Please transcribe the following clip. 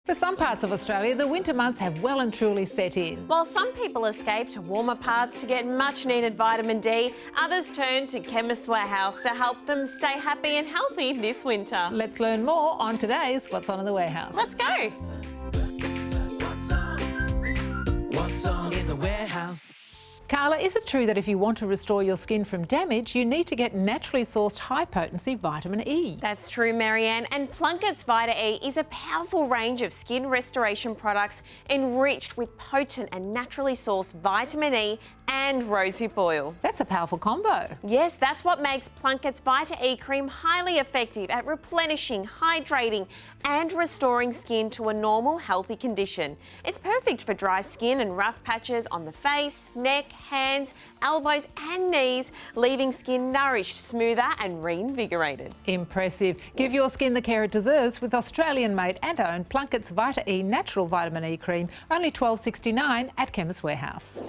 For some parts of Australia, the winter months have well and truly set in. While some people escape to warmer parts to get much-needed vitamin D, others turn to Chemist Warehouse to help them stay happy and healthy this winter. Let's learn more on today's What's On in the Warehouse. Let's go! What's on in the warehouse? Carla, is it true that if you want to restore your skin from damage, you need to get naturally sourced high-potency vitamin E? That's true, Marianne, and Plunkett's Vita E is a powerful range of skin restoration products enriched with potent and naturally sourced vitamin E and rosehip oil. That's a powerful combo. Yes, that's what makes Plunkett's Vita E cream highly effective at replenishing, hydrating and restoring skin to a normal, healthy condition. It's perfect for dry skin and rough patches on the face, neck, hands, elbows and knees, leaving skin nourished, smoother and reinvigorated. Impressive. Give your skin the care it deserves with Australian-made and owned Plunkett's Vita E Natural Vitamin E Cream, only $12.69 at Chemist Warehouse.